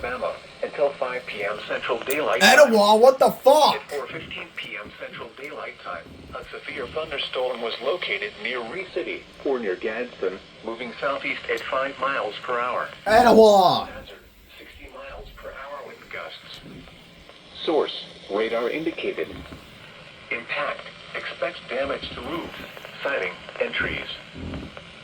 Alabama, until 5 p.m. Central Daylight Time. Etowah, what the fuck? At 4:15 p.m. Central Daylight Time, a severe thunderstorm was located near Ree City, or near Gadsden, moving southeast at 5 miles per hour. Etowah! Hazard, 60 miles per hour with gusts. Source, radar indicated. Impact, expects damage to roofs, siding, and trees.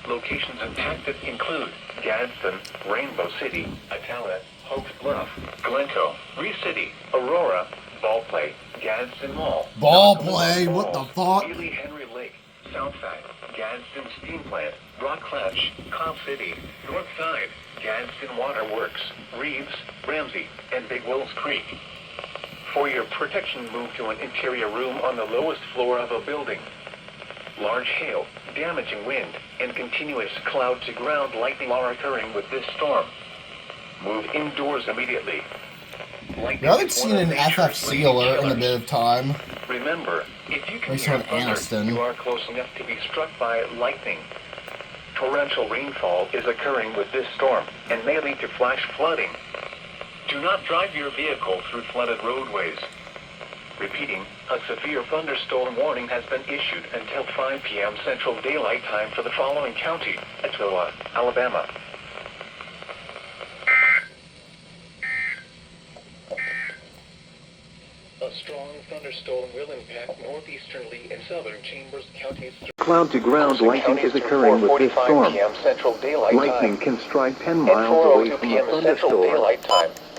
Locations impacted include Gadsden, Rainbow City, Atala, Hoax Bluff, Glencoe, Ree City, Aurora, Ballplay, Gadsden Mall, Ballplay, what the fuck? Ely Henry Lake, Southside, Gadsden Steam Plant, Rock Ledge, Cobb City, Northside, Gadsden Water Works, Reeves, Ramsey, and Big Wills Creek. For your protection, move to an interior room on the lowest floor of a building. Large hail, damaging wind, and continuous cloud-to-ground lightning are occurring with this storm. Move indoors immediately. I haven't seen an FFC alert in a bit of time. Remember, if you can At least hear on thunder, Aniston. you are close enough to be struck by lightning. Torrential rainfall is occurring with this storm and may lead to flash flooding. Do not drive your vehicle through flooded roadways. Repeating, a severe thunderstorm warning has been issued until 5 p.m. Central Daylight Time for the following county: Etowah, Alabama. A strong thunderstorm will impact northeasternly and southern Chambers counties. Cloud-to-ground lightning is occurring with this storm. Lightning can strike 10 miles away from the thunderstorm.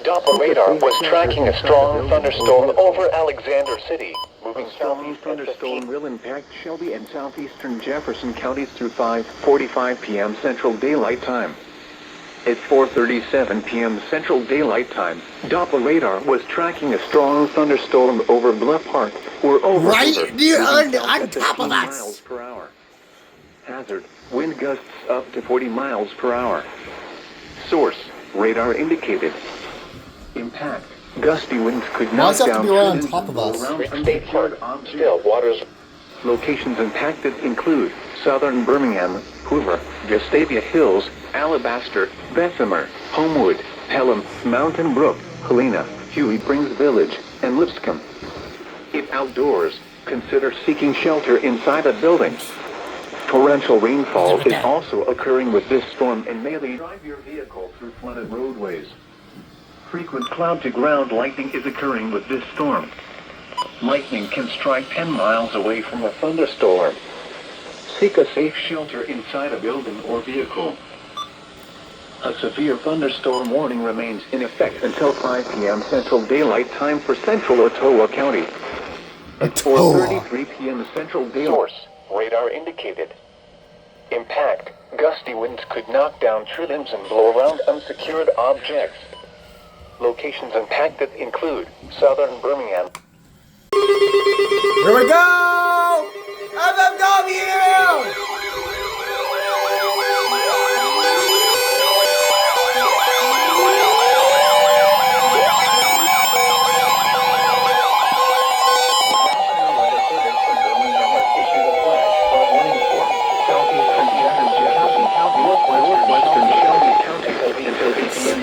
Doppler radar was tracking a strong thunderstorm over Alexander City. Moving southeast, thunderstorm will impact Shelby and southeastern Jefferson counties through 5:45 p.m. Central Daylight Time. At 4:37 p.m. Central Daylight Time, Doppler radar was tracking a strong thunderstorm over Bluff Park, or over Right near on top of 15 us. miles per hour. Hazard, wind gusts up to 40 miles per hour. Source, radar indicated. Impact, gusty winds could Why knock does it have down to be right on trees top and of blow us? around unsecured objects. Still waters. Locations impacted include southern Birmingham, Hoover, Gustavia Hills, Alabaster, Bessemer, Homewood, Pelham, Mountain Brook, Helena, Huey Springs Village, and Lipscomb. If outdoors, consider seeking shelter inside a building. Torrential rainfall is also occurring with this storm and may lead drive your vehicle through flooded roadways. Frequent cloud-to-ground lightning is occurring with this storm. Lightning can strike 10 miles away from a thunderstorm. Seek a safe shelter inside a building or vehicle. A severe thunderstorm warning remains in effect until 5 p.m. Central Daylight Time for Central Etowah County. At 4:33 p.m. Central Daylight. Source, radar indicated. Impact, gusty winds could knock down tree limbs and blow around unsecured objects. Locations impacted include southern Birmingham. Here we go! FFW!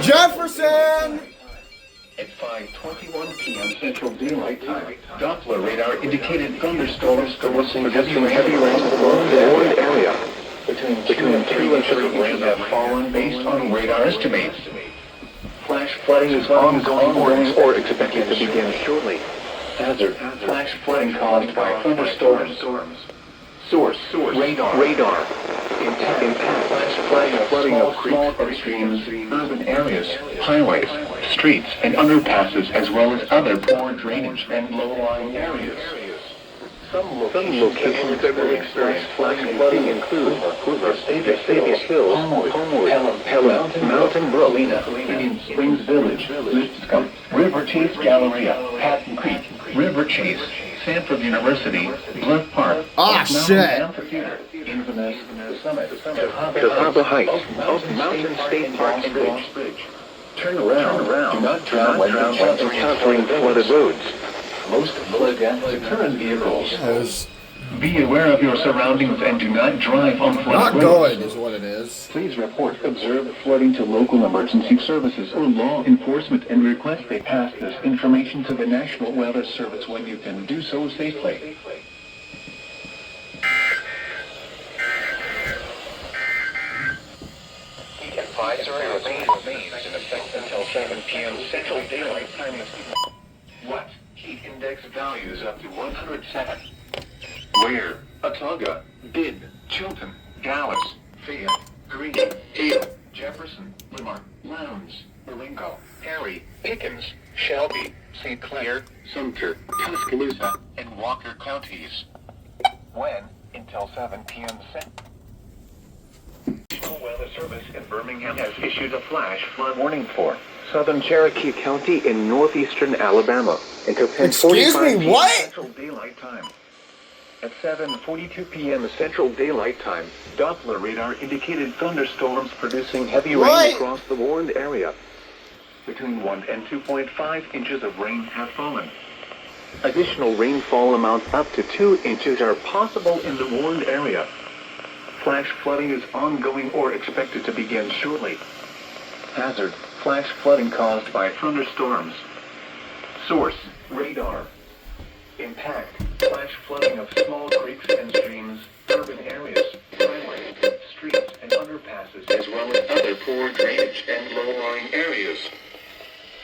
Jefferson! At 5:21 p.m. Central Daylight Time, Doppler radar indicated thunderstorms suggesting heavy rain in the warned area. Between 2 and 3 inches of rain have fallen based on radar estimates. Flash flooding is ongoing or expected to begin shortly. Hazard, flash flooding caused by thunderstorms. Source, radar. Impact, flash flooding of small and streams, urban areas, highways, streets, and underpasses, as well as other poor drainage and low-lying areas. Some locations that will experience flash flooding include Hoover, Gustavia Hills, Homewood, Pelham, Mountain Brook, Indian Springs Village, Lipscomb, River Chase Galleria, Patton Creek, River Chase, Sanford University, Bluff Park, shit. Amphitheater, Inverness, The Summit, Tahaba Heights, Mountain State Park and Bridge. Turn around. Do not drown when encountering flooded roads. Most flood deaths occur in vehicles. There's Be aware of your surroundings and do not drive on flooded Not roads. good is what it is. Please report observed flooding to local emergency services or law enforcement and request they pass this information to the National Weather Service when you can do so safely. The advisory remains in effect until 7 p.m. Central Daylight Time. What? Heat index values up to 107. Where? Otaga, Bibb, Chilton, Dallas, Fayette, Greene, Hale, Jefferson, Lamar, Lowndes, Marengo, Perry, Pickens, Shelby, St. Clair, Sumter, Tuscaloosa, and Walker counties. When? Until 7 p.m. National Weather Service in Birmingham has issued a flash flood warning for southern Cherokee County in northeastern Alabama until 10:45 Excuse me, p.m. what? Central Daylight Time. At 7:42 p.m. Central Daylight Time, Doppler radar indicated thunderstorms producing heavy rain What? across the warned area. Between 1 and 2.5 inches of rain have fallen. Additional rainfall amounts up to 2 inches are possible in the warned area. Flash flooding is ongoing or expected to begin shortly. Hazard: flash flooding caused by thunderstorms. Source: radar. Impact: flash flooding of small creeks and streams, urban areas, highways, streets, and underpasses, as well as other poor drainage and low-lying areas.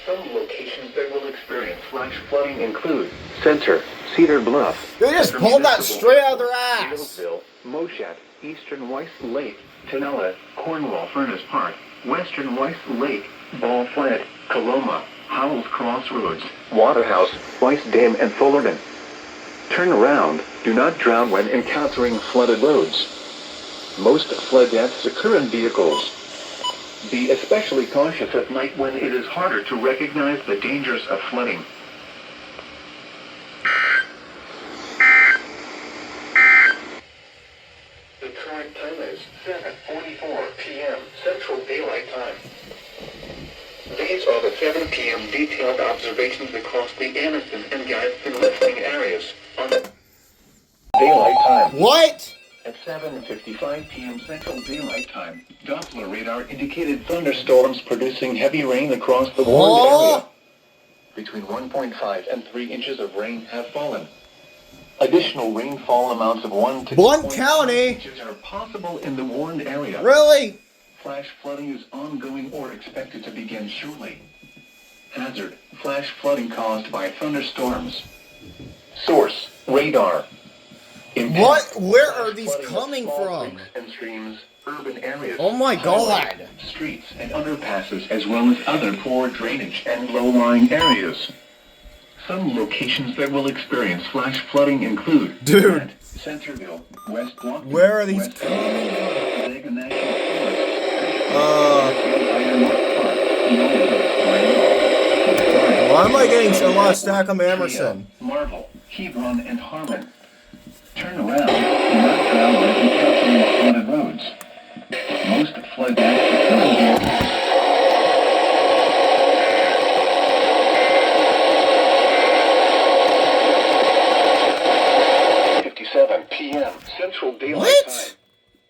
Some locations that will experience flash flooding include Center, Cedar Bluff. They just pulled that straight out of their ass. Millsville, Moshat, Eastern Weiss Lake, Tenella, Cornwall Furnace Park, Western Weiss Lake, Ball Flat, Coloma, Howells Crossroads, Waterhouse, Weiss Dam, and Fullerton. Turn around. Do not drown when encountering flooded roads. Most flood deaths occur in vehicles. Be especially cautious at night when it is harder to recognize the dangers of flooding. The current time is 7:44 p.m. Central Daylight Time. These are the 7 p.m. detailed observations across the Anniston and Gadsden listening areas on Daylight Time. What? At 7:55 p.m. Central Daylight Time, Doppler radar indicated thunderstorms producing heavy rain across the warned area. Between 1.5 and 3 inches of rain have fallen. Additional rainfall amounts of 1 to Blount 2.5 County? inches are possible in the warned area. Really? Flash flooding is ongoing or expected to begin shortly. Hazard: flash flooding caused by thunderstorms. Source: radar. Impact: What? Where flash are these flooding of coming small from? creeks and streams, urban areas, Oh my God. highways, streets, and underpasses, as well as other poor drainage and low-lying areas. Some locations that will experience flash flooding include Dude. Grant, Centerville, West Block, Where are these West coming from? Vega National Forest, Why am I getting a lot of stack on Emerson? Marvel, Hebron, and Harmon. Turn around. Do not drown when encountering flooded roads. Most flood deaths occur in vehicles. 7 p.m. Central Daylight Time. What?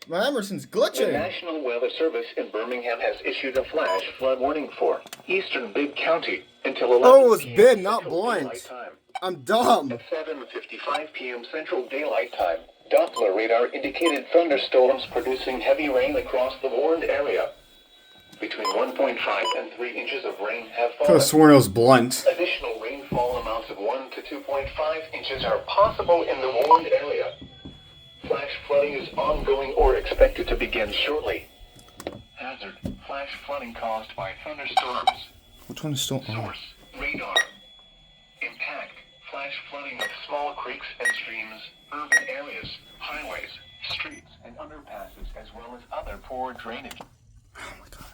My Emerson's The glitching. National Weather Service in Birmingham has issued a flash flood warning for eastern Bibb County until 11 Oh, it's p.m. Bibb, not Central Blount. Daylight Time. I'm dumb. At 7:55 p.m. Central Daylight Time, Doppler radar indicated thunderstorms producing heavy rain across the warned area. Between 1.5 and 3 inches of rain have Could fallen. have sworn it was Blunt. Additional rainfall amounts of 1 to 2.5 inches are possible in the warned area. Flash flooding is ongoing or expected to begin shortly. Hazard: flash flooding caused by thunderstorms. Which one is still on? Source: radar. Impact: flash flooding of small creeks and streams, urban areas, highways, streets, and underpasses, as well as other poor drainage. Oh my God.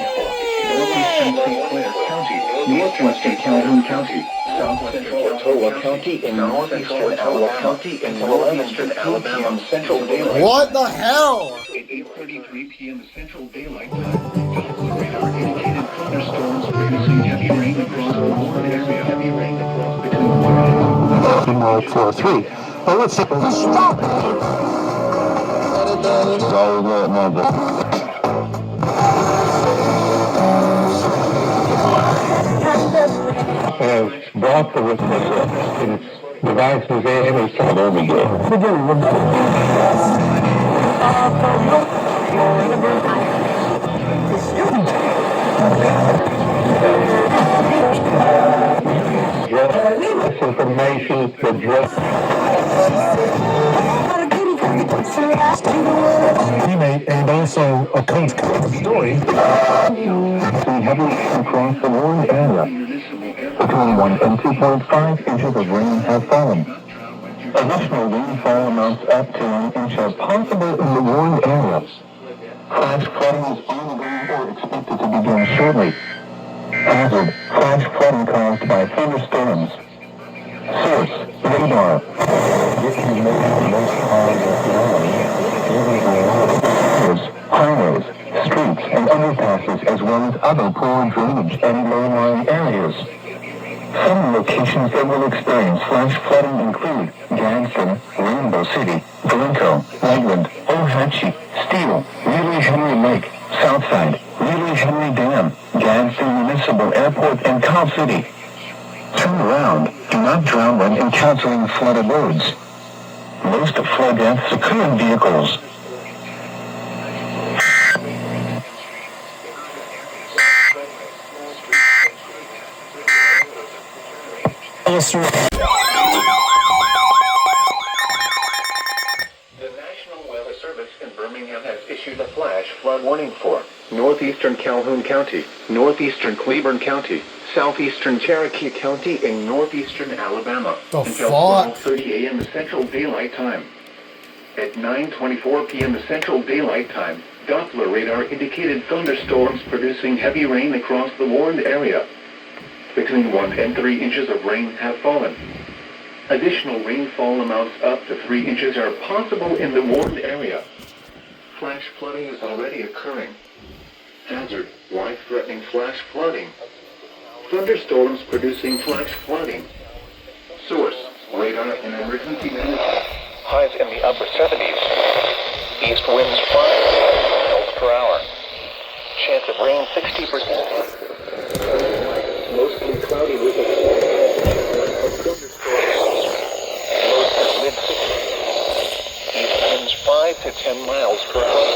Northeastern St. Clair County, northwestern Calhoun County, southwestern Ottawa County, and northeastern Alabama County, and northeastern Alabama Central Daylight. What the hell? At 8:33 p.m. Central Daylight Time, Doppler radar indicated thunderstorms producing heavy rain across the Warren area. Heavy rain across between Mark 4-3. Well, let's stop. Has brought the devices in and start over This information, the dress. Teammate and also a coach story. Heavily across the Warren area. Between 1 and 2.5 inches of rain have fallen. Additional rainfall amounts up to 1 inch are possible in the Warren area. Flash flooding is ongoing or expected to begin shortly. Hazard, flash flooding caused by thunderstorms. Source, radar. This is making the most highways, streets, and underpasses, as well as other poor drainage and low-lying areas. Some locations that will experience flash flooding include Gadsden, Rainbow City, Glencoe, Lakeland, Ohatchee, Steele, Ely Henry Lake, Southside, Ely Henry Dam, Gadsden Municipal Airport, and Cobb City. Turn around. Do not drown when encountering flooded roads. Most flood deaths occur in vehicles. The National Weather Service in Birmingham has issued a flash flood warning for northeastern Calhoun County, northeastern Cleburne County, southeastern Cherokee County, and northeastern Alabama until 12:30 a.m. Central Daylight Time. At 9:24 p.m. Central Daylight Time, Doppler radar indicated thunderstorms producing heavy rain across the Warren area. Between 1 and 3 inches of rain have fallen. Additional rainfall amounts up to 3 inches are possible in the Warren area. Flash flooding is already occurring. Hazard, life-threatening flash flooding. Thunderstorms producing flash flooding. Source, radar and emergency management. Highs in the upper 70s. East winds 5 miles per hour. Chance of rain 60%. Mostly cloudy with a lows in mid-60s. East winds 5 to 10 miles per hour.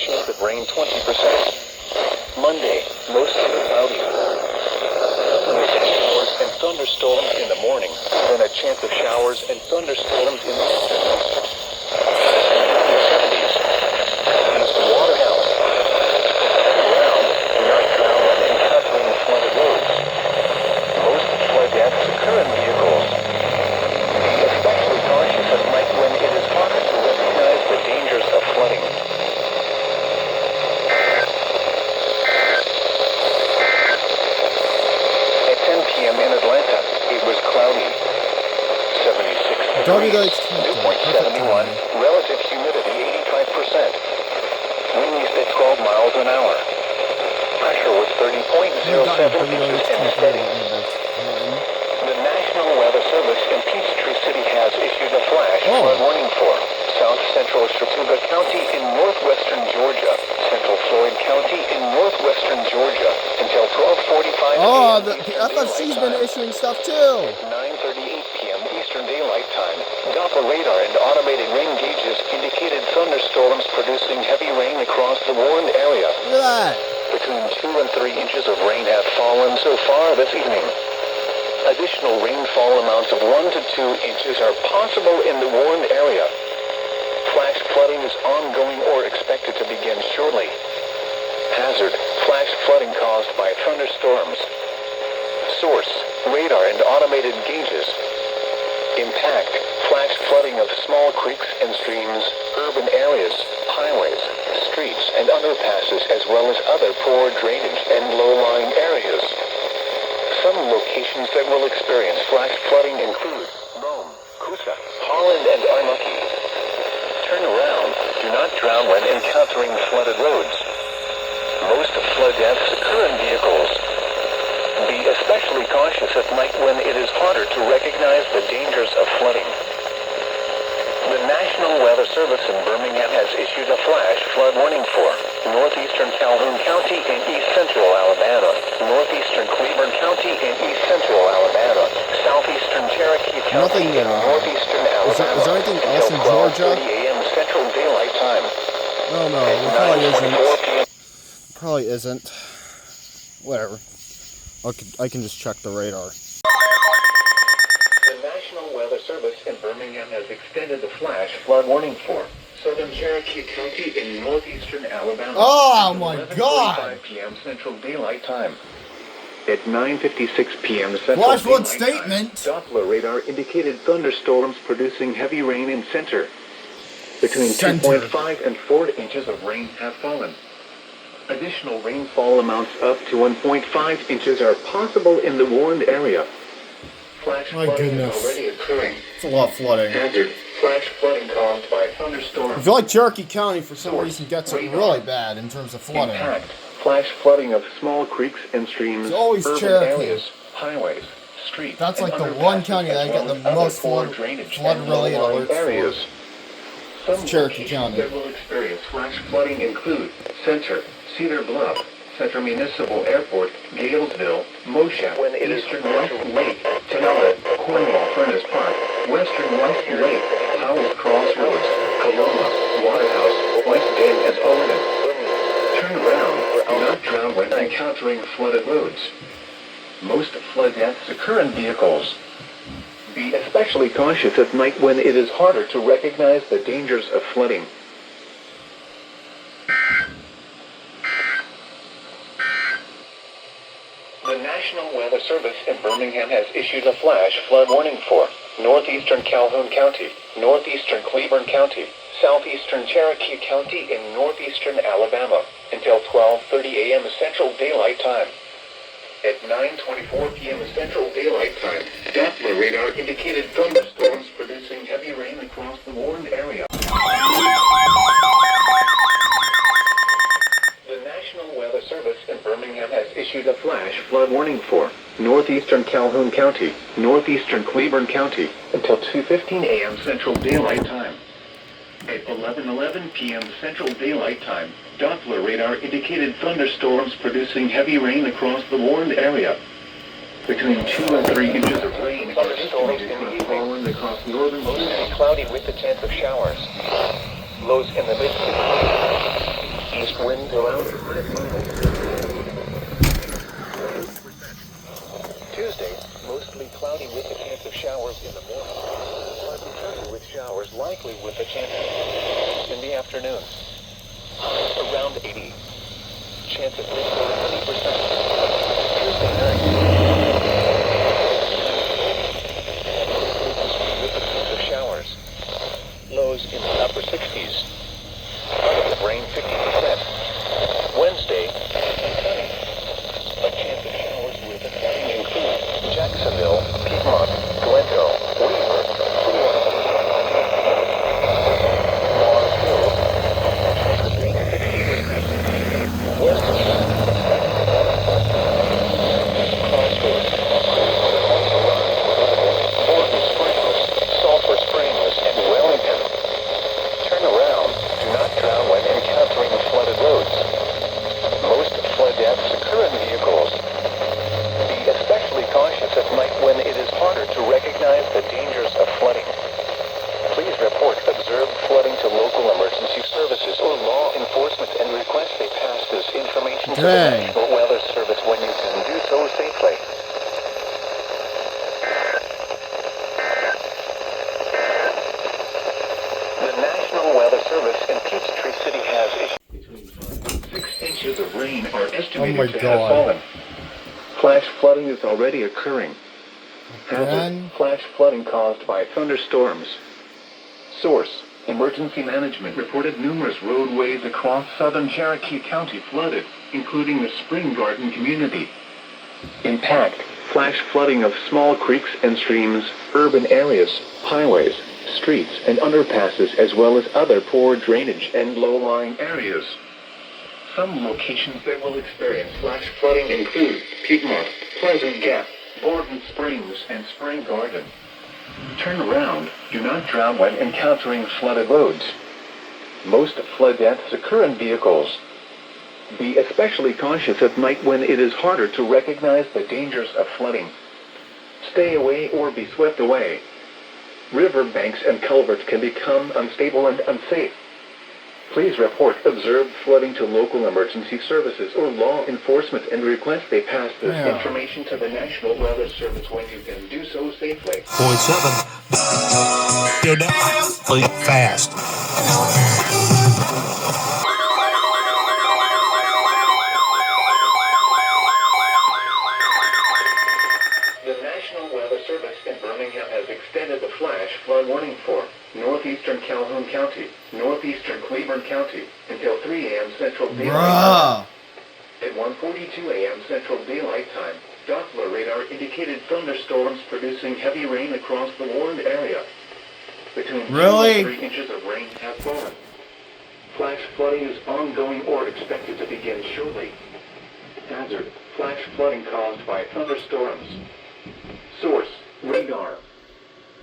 Chance of rain 20%. Monday, mostly cloudy. Showers and thunderstorms in the morning, then a chance of showers and thunderstorms in the afternoon. 70s. East Waterhouse. Around, do not drown when encountering flooded roads. Most flood deaths occur in vehicles. Be especially cautious at night when it is harder to recognize the dangers of flooding. At 10 p.m. in Atlanta, it was cloudy. 76 degrees, dew point 71, relative humidity 85%. Winds at 12 miles an hour. Pressure was 30.07 inches and steady. The National Weather Service in Peachtree City has issued a flash flood warning for South Central Chattooga County in northwestern Georgia, Central Floyd County in northwestern Georgia, until 12:45 Oh, the FFC's been issuing stuff too. 9:38 p.m. Eastern Daylight Time. Doppler radar and automated rain gauges indicated thunderstorms producing heavy rain across the Warren area. Look at that. Between 2 and 3 inches of rain have fallen so far this evening. Additional rainfall amounts of 1 to 2 inches are possible in the Warren area. Flash flooding is ongoing or expected to begin shortly. Hazard, flash flooding caused by thunderstorms. Source, radar and automated gauges. Impact, flash flooding of small creeks and streams, urban areas, highways, streets, and underpasses, as well as other poor drainage and low-lying areas. Some locations that will experience flash flooding include Rome, Coosa, Holland, and Armuckey. Turn around. Do not drown when encountering flooded roads. Most flood deaths occur in vehicles. Be especially cautious at night when it is harder to recognize the dangers of flooding. The National Weather Service in Birmingham has issued a flash flood warning for northeastern Calhoun County and east central Alabama, northeastern Cleburne County and east central Alabama, southeastern Cherokee County and northeastern Alabama. Is there anything else in Georgia? 12:30 a.m. Central Daylight Time. Oh no, it probably isn't. Probably isn't. Whatever. I can just check the radar. The National Weather Service in Birmingham has extended the flash flood warning for southern Cherokee County in northeastern Alabama. Oh my God! 11:45 p.m. Central Daylight Time. At 9:56 p.m. Central Flash flood Daylight statement. Time, Doppler radar indicated thunderstorms producing heavy rain in center. Between 2.5 and 4 inches of rain have fallen. Additional rainfall amounts up to 1.5 inches are possible in the warned area. Flash My flooding goodness. is already occurring. It's a lot of flooding. Hazard. Flash flooding caused by thunderstorms. I feel like Cherokee County, for some reason, gets it really bad in terms of flooding. Impact. Flash flooding of small creeks and streams, It's always urban Cherokee. areas, highways, streets. That's like and the one underpasses, county that as got well the as other most poor flood- drainage flood and related low-lying alerts for. areas. Some Cherokee locations County. that will experience flash flooding include Center, Cedar Bluff, Center Municipal Airport, Galesville, Moshe, Eastern West Lake, Tanola, Cornwall Furnace Park, Western West Lake, Howell Crossroads, Coloma, Waterhouse, West Bend, and Olean. Turn around, do not drown when encountering flooded roads. Most flood deaths occur in vehicles. Be especially cautious at night when it is harder to recognize the dangers of flooding. The National Weather Service in Birmingham has issued a flash flood warning for northeastern Calhoun County, northeastern Cleburne County, southeastern Cherokee County, and northeastern Alabama until 12:30 a.m. Central Daylight Time. At 9:24 p.m. Central Daylight Time, Doppler radar indicated thunderstorms producing heavy rain across the warned area. The National Weather Service in Birmingham has issued a flash flood warning for northeastern Calhoun County, northeastern Cleburne County until 2:15 a.m. Central Daylight Time. At 11:11 p.m. Central Daylight Time, Doppler radar indicated thunderstorms producing heavy rain across the warned area. Between 2 and 3 inches of rain are estimated to have fallen across northern Mostly cloudy with a chance of showers. Lows in the mid-60s. East winds around. Tuesday, mostly cloudy with a chance of showers in the morning. Partly sunny with showers likely with a chance in the afternoon. Around 80. Chance of rain over 20%. Tuesday night. With a chance of showers. Lows in the upper 60s. Chance of rain 50%. Wednesday, sunny. A chance of showers with a sunny include Jacksonville, Piedmont, Glendale, Weaver, Mars Hill. Chance of rain 50%. West. Crossroads. Borden Springs, Sulphur Springs, and Wellington. Turn around. Do not drown when encountering flooded roads. Most flood deaths occur in vehicles. Be especially cautious at night when it is harder to recognize the dangers of flooding. Please report observed flooding to local emergency services or law enforcement and request they pass this information to the Dang. National Weather Service when you can do so safely. The National Weather Service in Peachtree City has issued 6 inches of rain are estimated Oh my to have God. fallen. Flash flooding is already occurring. Hazard. Again? Flash flooding caused by thunderstorms. Source: Emergency Management reported numerous roadways across southern Cherokee County flooded, including the Spring Garden community. Impact: flash flooding of small creeks and streams, urban areas, highways, streets, and underpasses, as well as other poor drainage and low-lying areas. Some locations that will experience flash flooding include Piedmont, Pleasant Gap, Borden Springs, and Spring Garden. Turn around. Do not drown when encountering flooded roads. Most flood deaths occur in vehicles. Be especially cautious at night when it is harder to recognize the dangers of flooding. Stay away or be swept away. River banks and culverts can become unstable and unsafe. Please report observed flooding to local emergency services or law enforcement and request they pass this information to the National Weather Service when you can do so safely. Point 7. You're definitely fast. The National Weather Service in Birmingham has extended the flash flood warning for northeastern Calhoun County, northeastern Cleburne County, until 3 a.m. Central Daylight Time. At 1:42 a.m. Central Daylight Time, Doppler radar indicated thunderstorms producing heavy rain across the warned area. Between 2 and 3 inches of rain have fallen. Flash flooding is ongoing or expected to begin shortly. Hazard: flash flooding caused by thunderstorms. Source: radar.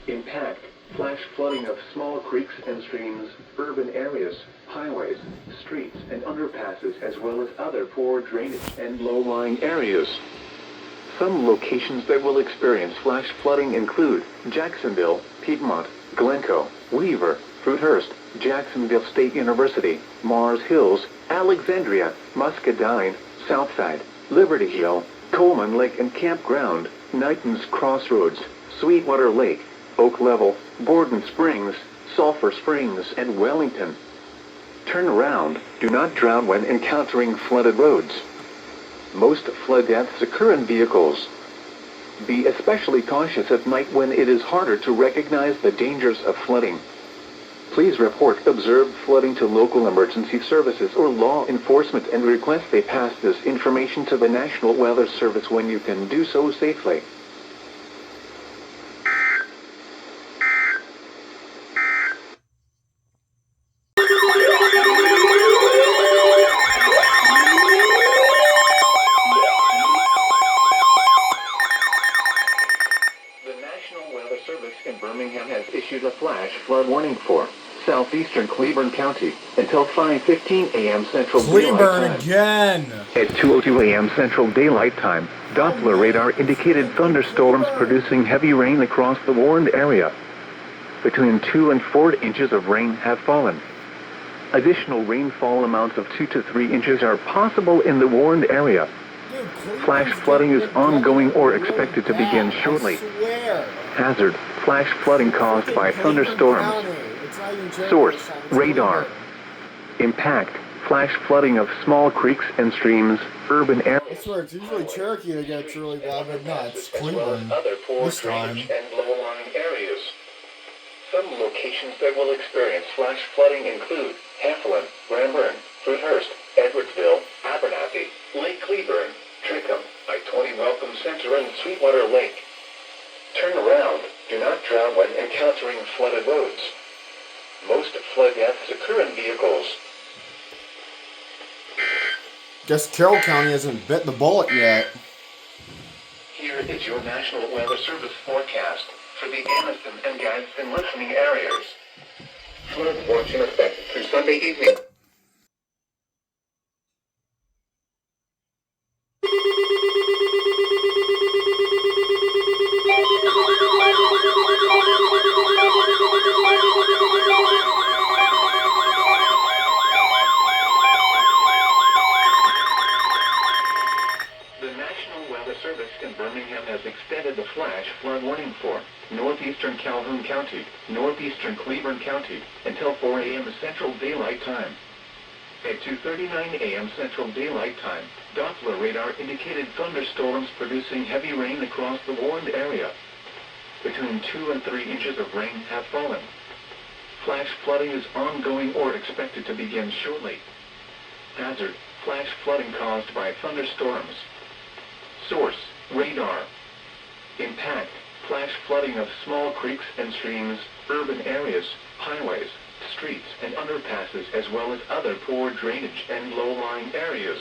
Impact: flash flooding of small creeks and streams, urban areas, highways, streets, and underpasses, as well as other poor drainage and low-lying areas. Some locations that will experience flash flooding include Jacksonville, Piedmont, Glencoe, Weaver, Fruithurst, Jacksonville State University, Mars Hills, Alexandria, Muscadine, Southside, Liberty Hill, Coleman Lake and Campground, Knighton's Crossroads, Sweetwater Lake, Oak Level, Borden Springs, Sulphur Springs, and Wellington. Turn around. Do not drown when encountering flooded roads. Most flood deaths occur in vehicles. Be especially cautious at night when it is harder to recognize the dangers of flooding. Please report observed flooding to local emergency services or law enforcement and request they pass this information to the National Weather Service when you can do so safely. Birmingham has issued a flash flood warning for southeastern Cleburne County until 5:15 a.m. Central Daylight Time. Again! At 2:02 a.m. Central Daylight Time, Doppler radar indicated thunderstorms producing heavy rain across the warned area. Between 2 and 4 inches of rain have fallen. Additional rainfall amounts of 2 to 3 inches are possible in the warned area. Flash flooding is ongoing or expected to begin shortly. Hazard: flash flooding caused by thunderstorms. Source: radar. Impact: flash flooding of small creeks and streams, urban areas. I swear, it's usually Cherokee that gets really bad, but no, it's Cleveland this time. And low-lying areas. Some locations that will experience flash flooding include Heflin, Granburn, Fruithurst, Edwardsville, Abernathy, Lake Cleburne, Trickham, I-20 Welcome Center, and Sweetwater Lake. Turn around. Do not drown when encountering flooded roads. Most flood deaths occur in vehicles. Guess Carroll County hasn't bit the bullet yet. Here is your National Weather Service forecast for the Anniston and Gadsden listening areas. Flood watch in effect through Sunday evening. Extended the flash flood warning for northeastern Calhoun County, northeastern Cleburne County, until 4 a.m. Central Daylight Time. At 2:39 a.m. Central Daylight Time, Doppler radar indicated thunderstorms producing heavy rain across the warned area. Between 2 and 3 inches of rain have fallen. Flash flooding is ongoing or expected to begin shortly. Hazard: flash flooding caused by thunderstorms. Source: radar. Impact: flash flooding of small creeks and streams, urban areas, highways, streets, and underpasses as well as other poor drainage and low-lying areas.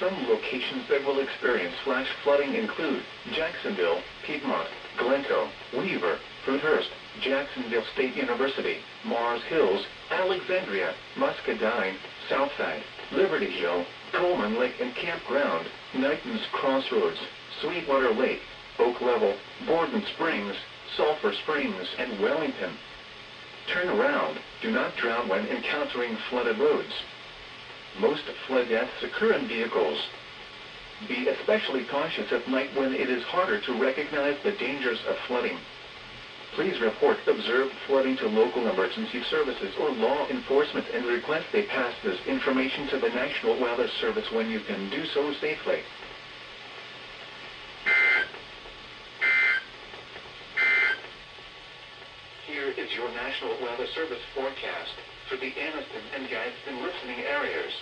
Some locations that will experience flash flooding include Jacksonville, Piedmont, Glencoe, Weaver, Fruithurst, Jacksonville State University, Mars Hills, Alexandria, Muscadine, Southside, Liberty Hill, Coleman Lake and Campground, Knighton's Crossroads, Sweetwater Lake, Oak Level, Borden Springs, Sulphur Springs, and Wellington. Turn around. Do not drown when encountering flooded roads. Most flood deaths occur in vehicles. Be especially cautious at night when it is harder to recognize the dangers of flooding. Please report observed flooding to local emergency services or law enforcement and request they pass this information to the National Weather Service when you can do so safely. Here is your National Weather Service forecast for the Anniston and Gadsden listening areas.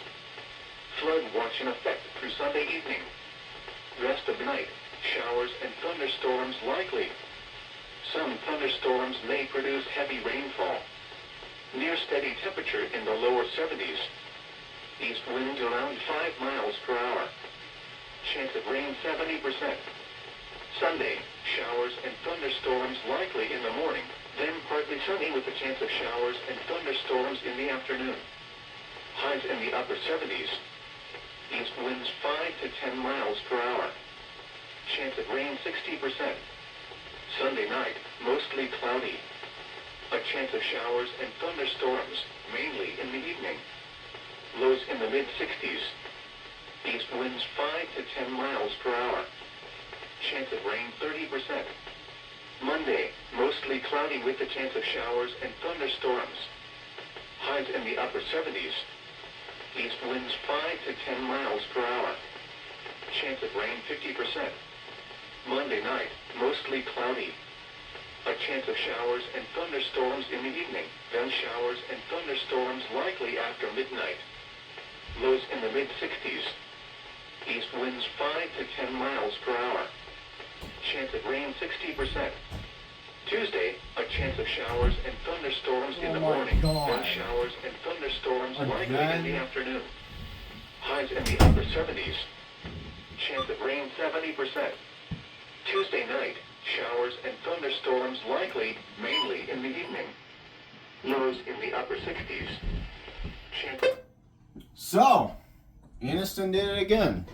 Flood watch in effect through Sunday evening. Rest of the night, showers and thunderstorms likely. Some thunderstorms may produce heavy rainfall. Near steady temperature in the lower 70s. East winds around 5 miles per hour. Chance of rain 70%. Sunday, showers and thunderstorms likely in the morning, then partly sunny with a chance of showers and thunderstorms in the afternoon. Highs in the upper 70s. East winds 5 to 10 miles per hour. Chance of rain 60%. Sunday night, mostly cloudy. A chance of showers and thunderstorms, mainly in the evening. Lows in the mid-60s. East winds 5 to 10 miles per hour. Chance of rain 30%. Monday, mostly cloudy with a chance of showers and thunderstorms. Highs in the upper 70s. East winds 5 to 10 miles per hour. Chance of rain 50%. Monday night, mostly cloudy. A chance of showers and thunderstorms in the evening, then showers and thunderstorms likely after midnight. Lows in the mid-60s. East winds 5 to 10 miles per hour. Chance of rain 60%. Tuesday, a chance of showers and thunderstorms in the morning, then showers and thunderstorms likely in the afternoon. Highs in the upper 70s. Chance of rain 70%. Tuesday night, showers and thunderstorms likely, mainly in the evening. Lows in the upper 60s. So, Anniston did it again.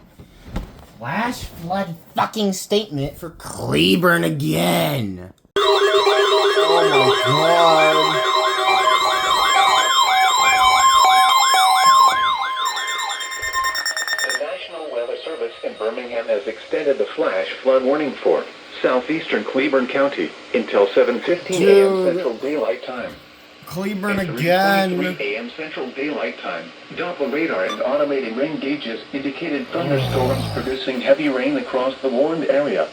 Flash flood fucking statement for Cleburne again. Oh my god. The National Weather Service in Birmingham has extended the flash flood warning for southeastern Cleburne County until 7:15 a.m. Central Daylight Time. Cleburne At again. 3:23 a.m. Central Daylight Time, Doppler radar and automated rain gauges indicated thunderstorms producing heavy rain across the warned area.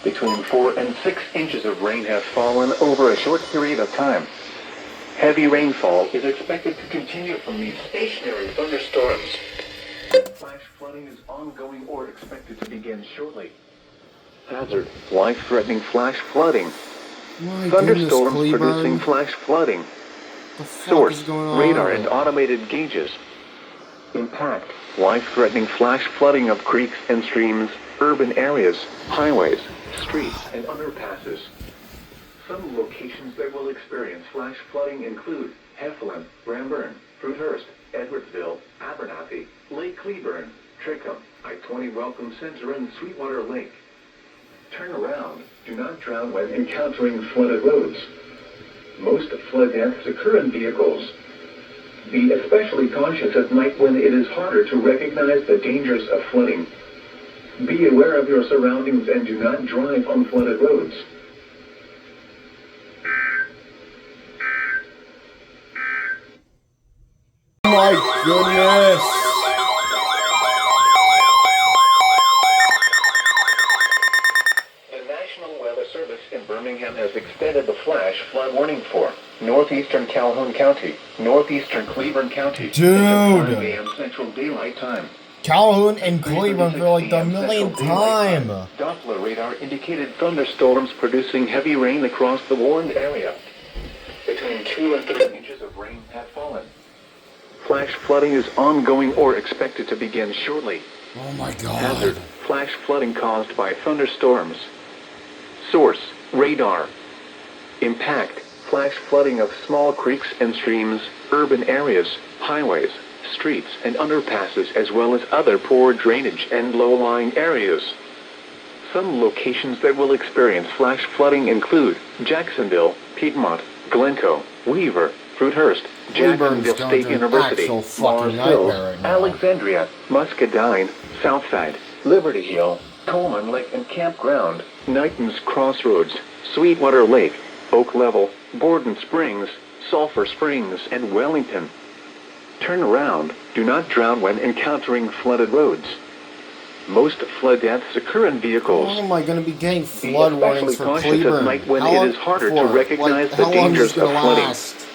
Between 4 and 6 inches of rain have fallen over a short period of time. Heavy rainfall is expected to continue from these stationary thunderstorms. Flash flooding is ongoing or expected to begin shortly. Hazard: life-threatening flash flooding. My Thunderstorms goodness, producing Cleburne. flash flooding. The fuck Source: is going on? radar and automated gauges. Impact: life-threatening flash flooding of creeks and streams, urban areas, highways, streets, and underpasses. Some locations that will experience flash flooding include Heflin, Bramburn, Fruithurst, Edwardsville, Abernathy, Lake Cleburne, Trickham, I-20 Welcome Center, and Sweetwater Lake. Turn around. Do not drown when encountering flooded roads. Most flood deaths occur in vehicles. Be especially cautious at night when it is harder to recognize the dangers of flooding. Be aware of your surroundings and do not drive on flooded roads. Oh my goodness. The National Weather Service in Birmingham has extended the flash flood warning for northeastern Calhoun County, northeastern Cleburne County, until 5 a.m. Central Daylight Time. Calhoun and Cleburne for like the 3:36 millionth Central Daylight time. Doppler radar indicated thunderstorms producing heavy rain across the warned area. Between 2 and 3 inches inches of rain have fallen. Flash flooding is ongoing or expected to begin shortly. Oh my god. Hazard, flash flooding caused by thunderstorms. Source, radar. Impact, flash flooding of small creeks and streams, urban areas, highways, streets and underpasses as well as other poor drainage and low-lying areas. Some locations that will experience flash flooding include Jacksonville, Piedmont, Glencoe, Weaver, Fruithurst, Jacksonville going State through an University, actual fucking Mars Hill, nightmare right now. Alexandria, Muscadine, Southside, Liberty Hill, Coleman Lake and Campground, Knighton's Crossroads, Sweetwater Lake, Oak Level, Borden Springs, Sulphur Springs and Wellington. Turn around, do not drown when encountering flooded roads. Most flood deaths occur in vehicles. How am I going to be getting Be flood warnings especially for cautious at Cleburne? night when How it long is harder to for? recognize Like, the how long is dangers this gonna of flooding. last?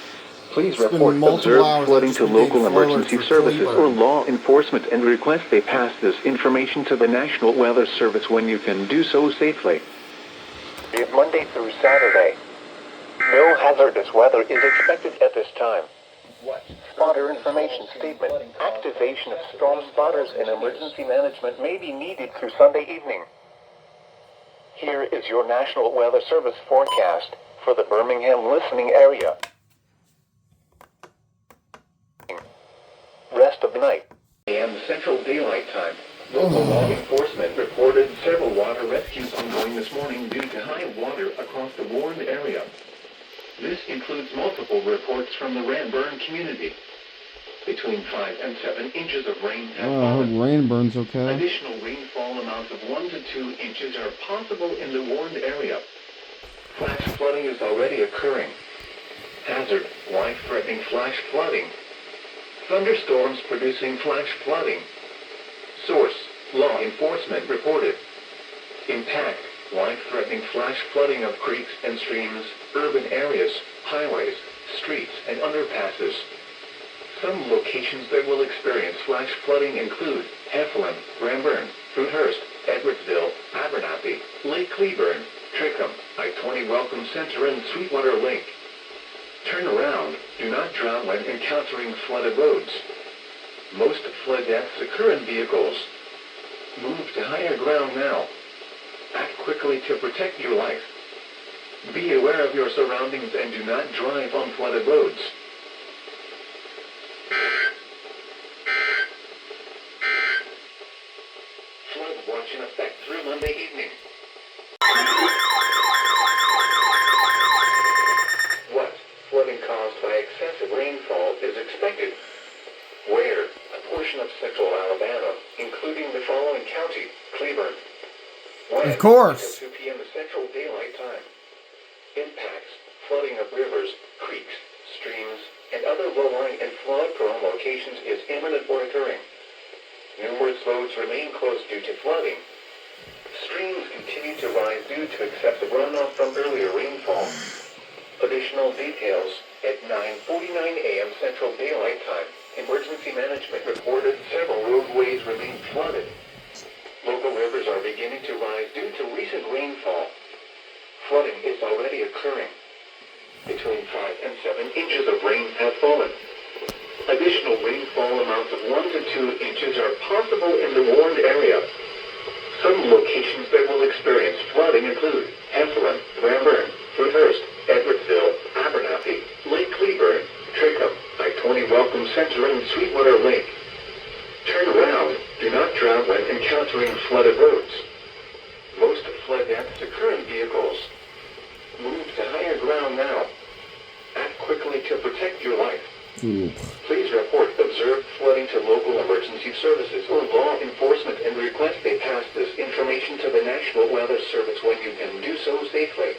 Please It's been report multiple observed hours flooding I've to just been local getting emergency flooded for services or Cleburne. law enforcement and request they pass this information to the National Weather Service when you can do so safely. Monday through Saturday. No hazardous weather is expected at this time. Spotter information statement. Activation of storm spotters and emergency management may be needed through Sunday evening. Here is your National Weather Service forecast for the Birmingham listening area. Rest of the night. And Central Daylight Time. Local law enforcement reported several water rescues ongoing this morning due to high water across the Warren area. This includes multiple reports from the Ranburn community. Between 5 and 7 inches of rain have fallen. Rainburn's okay. Additional rainfall amounts of 1 to 2 inches are possible in the warned area. Flash flooding is already occurring. Hazard, life-threatening flash flooding. Thunderstorms producing flash flooding. Source, law enforcement reported. Impact, life-threatening flash flooding of creeks and streams, urban areas, highways, streets, and underpasses. Some locations that will experience flash flooding include Heflin, Ranburn, Fruithurst, Edwardsville, Abernathy, Lake Cleburne, Trickham, I-20 Welcome Center, and Sweetwater Lake. Turn around, do not drown when encountering flooded roads. Most flood deaths occur in vehicles. Move to higher ground now. Act quickly to protect your life. Be aware of your surroundings and do not drive on flooded roads. Flood watch in effect through Monday evening. What flooding caused by excessive rainfall is expected? Where? A portion of central Alabama, including the following county, Cleburne. When? Of course. Until 2 p.m. Central Daylight Time. Impacts, flooding of rivers, creeks, streams, and other low-lying and flood-prone locations is imminent or occurring. Numerous roads remain closed due to flooding. Streams continue to rise due to excessive runoff from earlier rainfall. Additional details at 9:49 a.m. Central Daylight Time. Emergency management reported several roadways remain flooded. Local rivers are beginning to rise due to recent rainfall. Flooding is already occurring. Between 5 and 7 inches of rain have fallen. Additional rainfall amounts of 1 to 2 inches are possible in the warned area. Some locations that will experience flooding include Heflin, Ranburn, Fruithurst, Edwardsville, Abernathy, Lake Cleburne, Trickham, I-20 Welcome Center, and Sweetwater Lake. Turn around. Do not drown when encountering flooded roads. Most flood deaths occur in vehicles. Move to higher ground now. Act quickly to protect your life. Please report observed flooding to local emergency services or law enforcement and request they pass this information to the National Weather Service when you can do so safely.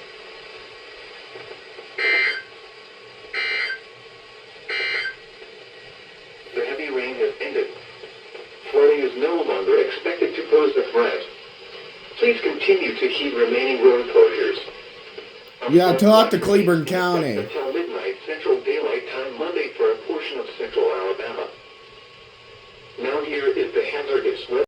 The heavy rain has ended. Flooding is no longer expected to pose a threat. Please continue to heed remaining road closures. Yeah, talk to Cleburne County. Until midnight Central Daylight Time Monday for a portion of central Alabama. Now here is the hazardous weather.